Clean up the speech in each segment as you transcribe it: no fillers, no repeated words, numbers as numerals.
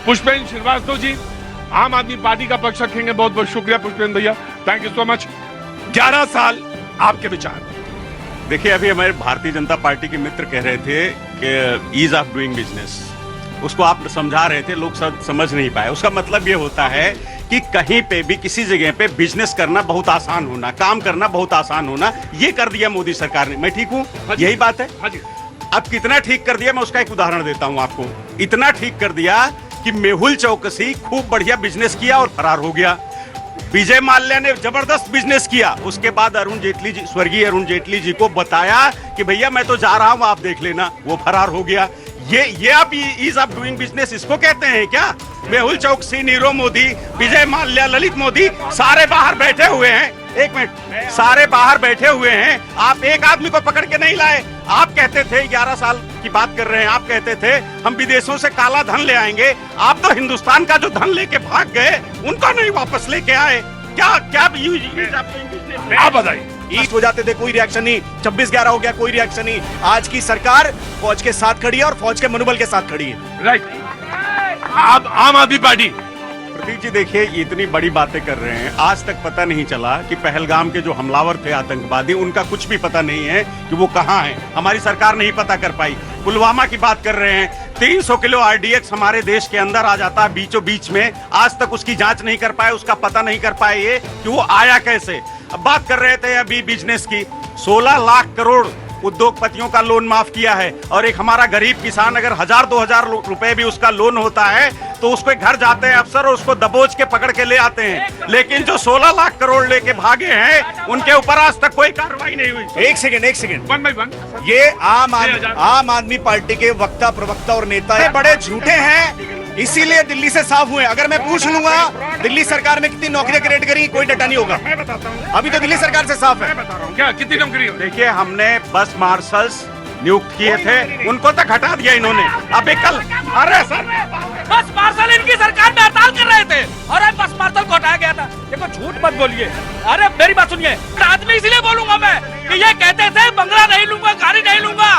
पुष्पेंद्र श्रीवास्तव जी आम आदमी पार्टी का पक्ष रखेंगे। बहुत बहुत शुक्रिया पुष्पेंद्र भैया, थैंक यू सो मच। 11 साल, आपके विचार। देखिए, अभी हमारे भारतीय जनता पार्टी के मित्र कह रहे थे कि ईज ऑफ डूइंग बिजनेस, उसको आप समझा रहे थे, लोग समझ नहीं पाए। उसका मतलब ये होता है कि कहीं पे भी किसी जगह पे बिजनेस करना बहुत आसान होना, काम करना बहुत आसान होना, ये कर दिया मोदी सरकार ने। मैं ठीक हूँ, यही बात है। अब कितना ठीक कर दिया, मैं उसका एक उदाहरण देता हूँ आपको। इतना ठीक कर दिया कि मेहुल चौकसी खूब बढ़िया बिजनेस किया और फरार हो गया। विजय माल्या ने जबरदस्त बिजनेस किया, उसके बाद अरुण जेटली जी, स्वर्गीय अरुण जेटली जी को बताया कि भैया मैं तो जा रहा हूं, आप देख लेना, वो फरार हो गया। ये आप ईज ऑफ डूइंग बिजनेस इसको कहते हैं क्या? मेहुल चौकसी, नीरव मोदी, विजय माल्या, ललित मोदी सारे बाहर बैठे हुए हैं। एक मिनट, सारे बाहर बैठे हुए हैं, आप एक आदमी को पकड़ के नहीं लाए। आप कहते थे 11 साल की बात कर रहे हैं, आप कहते थे हम विदेशों से काला धन ले आएंगे। आप तो हिंदुस्तान का जो धन लेके भाग गए उनको नहीं वापस लेके आए। क्या आप बताइए। ईस्ट हो जाते थे, कोई रिएक्शन नहीं। 26/11 हो गया, कोई रिएक्शन नहीं। आज की सरकार फौज के साथ खड़ी है और फौज के मनोबल के साथ खड़ी है। राइट। आप आम आदमी पार्टी। प्रतीक जी देखिए, ये इतनी बड़ी बातें कर रहे हैं, आज तक पता नहीं चला कि पहलगाम के जो हमलावर थे आतंकवादी, उनका कुछ भी पता नहीं है कि वो कहाँ हैं। हमारी सरकार नहीं पता कर पाई। पुलवामा की बात कर रहे हैं, 300 किलो आरडीएक्स हमारे देश के अंदर आ जाता है बीचों बीच में, आज तक उसकी जांच नहीं कर पाए, उसका पता नहीं कर पाए ये कि वो आया कैसे। अब बात कर रहे थे अभी बिजनेस की, 16 लाख करोड़ उद्योगपतियों का लोन माफ किया है। और एक हमारा गरीब किसान अगर 1000-2000 रुपए भी उसका लोन होता है तो उसको घर जाते हैं अफसर और उसको दबोच के पकड़ के ले आते हैं। लेकिन जो 16 लाख करोड़ लेके भागे हैं उनके ऊपर आज तक कोई कार्रवाई नहीं हुई। एक सेकंड, 1 by 1। ये आम आदमी पार्टी के वक्ता, प्रवक्ता और नेता बड़े झूठे हैं, इसीलिए दिल्ली से साफ हुए। अगर मैं पूछ लूंगा दिल्ली सरकार में कितनी नौकरियां क्रिएट करी, कोई डटा नहीं होगा। मैं बताता हूँ, अभी तो दिल्ली सरकार से साफ है। क्या कितनी नौकरी? देखिए, हमने बस मार्शल्स नियुक्त किए थे, उनको तक हटा दिया इन्होंने। अब एक कल, अरे सर, बस मार्शल इनकी सरकार में हड़ताल कर रहे थे और अब बस मार्शल को हटाया गया था। देखो, झूठ मत बोलिए। अरे मेरी बात सुनिए, आदमी इसलिए बोलूंगा मैं कि ये कहते थे बंगला नहीं लूंगा, गाड़ी नहीं लूंगा,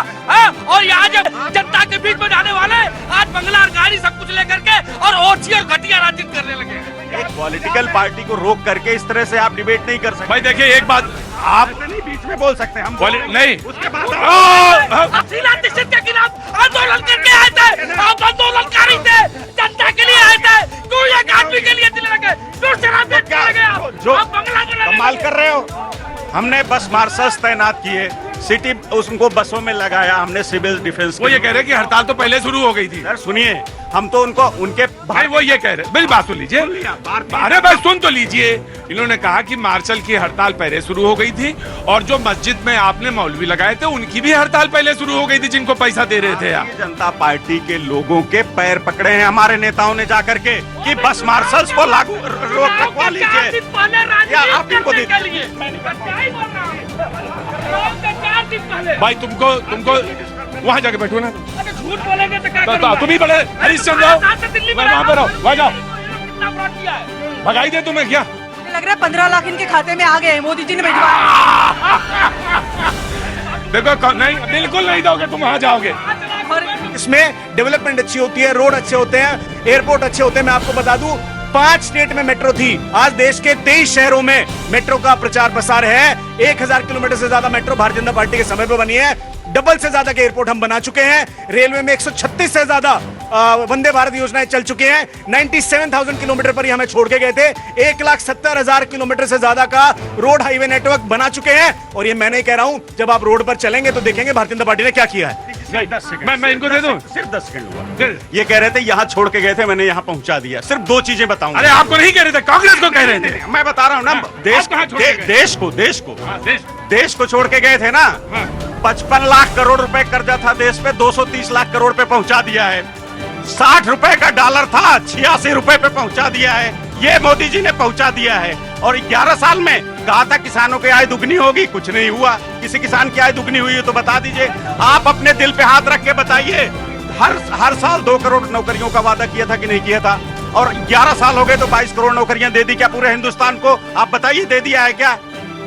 और यहाँ जब जनता के बीच में जाने वाले आज बंगला और गाड़ी सब कुछ लेकर के और ओछी और घटिया राजनीति करने लगे। एक पॉलिटिकल पार्टी को रोक करके इस तरह से आप डिबेट नहीं कर सकते। भाई देखिए, एक बात आप नहीं बीच में बोल सकते, हम नहीं। उसके बाद हसीना दीक्षित के खिलाफ आंदोलन करके आए थे, आप आंदोलनकारी थे, जनता के लिए आए थे, क्यों एक आदमी के लिए दिले लगे, क्यों शराब बेचने लगे आप? जो आप बंगला बनाने कमाल लगे। कर रहे हो। हमने बस मार्शल्स तैनात किए, सिटी उनको बसों में लगाया, हमने सिविल डिफेंस। वो ये कह रहे कि हड़ताल तो पहले शुरू हो गई थी। सर सुनिए, हम तो उनको उनके भाई वो ये कह रहे, मेरी बात सुन लीजिए। अरे भाई सुन तो लीजिए। इन्होंने कहा कि मार्शल की हड़ताल पहले शुरू हो गई थी और जो मस्जिद में आपने मौलवी लगाए थे उनकी भी हड़ताल पहले शुरू हो गई थी, जिनको पैसा दे रहे थे आप। जनता पार्टी के लोगों के पैर पकड़े हैं हमारे नेताओं ने जाकर के कि बस मार्शल्स को लागू रखवा लीजिए। आप इनको भाई तुमको वहाँ जाके बैठो ना। झूठ बोलेंगे तो क्या? तुम ही बड़े हरिश्चंद्र हो, वहाँ पे रहो, वहाँ जाओ। भगाई दे तुम्हें क्या? लग रहा है 15 लाख इनके खाते में आ गए, मोदी जी ने भिजवाया। देखो नहीं, बिल्कुल नहीं दोगे, तुम वहाँ जाओगे। इसमें डेवलपमेंट अच्छी होती है, रोड अच्छे होते हैं, एयरपोर्ट अच्छे होते हैं। मैं आपको बता दूं, 5 स्टेट में मेट्रो थी, आज देश के 23 शहरों में मेट्रो का प्रचार प्रसार है। 1000 किलोमीटर से ज्यादा मेट्रो भारतीय जनता पार्टी के समय पर बनी है। डबल से ज्यादा के एयरपोर्ट हम बना चुके हैं। रेलवे में 136 से ज्यादा वंदे भारत योजनाएं चल चुकी हैं। 97,000 किलोमीटर पर ही हमें छोड़ के गए थे। 1,70,000 किलोमीटर से ज्यादा का रोड हाईवे नेटवर्क बना चुके हैं। और ये मैं नहीं कह रहा हूं, जब आप रोड पर चलेंगे तो देखेंगे भारतीय जनता पार्टी ने क्या किया है। मैं इनको दे दूं? सिर्फ 10 सेकंड हुआ। ये कह रहे थे यहाँ छोड़ के गए थे, मैंने यहाँ पहुँचा दिया। सिर्फ 2 चीजें बताऊंगा। अरे आपको नहीं कह रहे थे, कांग्रेस को कह रहे थे। मैं बता रहा हूँ ना, देश को छोड़ के गए थे ना। 55 लाख करोड़ रुपए कर्जा था देश पे, 230 लाख करोड़ पे पहुंचा दिया है। 60 रुपए का डॉलर था, 86 रुपए पे पहुंचा दिया है। ये मोदी जी ने पहुंचा दिया है। और 11 साल में कहा था किसानों की आय दुगनी होगी, कुछ नहीं हुआ। किसी किसान की आय दुगनी हुई है तो बता दीजिए। आप अपने दिल पे हाथ रख के बताइए, हर साल 2 करोड़ नौकरियों का वादा किया था कि नहीं किया था? और 11 साल हो गए तो 22 करोड़ नौकरियां दे दी क्या पूरे हिंदुस्तान को? आप बताइए, दे दिया है क्या?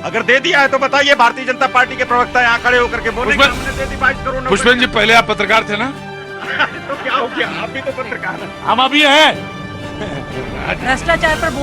अगर दे दिया है तो बताइए। भारतीय जनता पार्टी के प्रवक्ता यहाँ खड़े होकर के बोले हमने दे दी 22 करोड़। पुष्पेंद्र जी, पहले आप पत्रकार थे ना? तो क्या हो गया, आप भी तो पत्रकार हैं। हम अभी हैं भ्रष्टाचार पर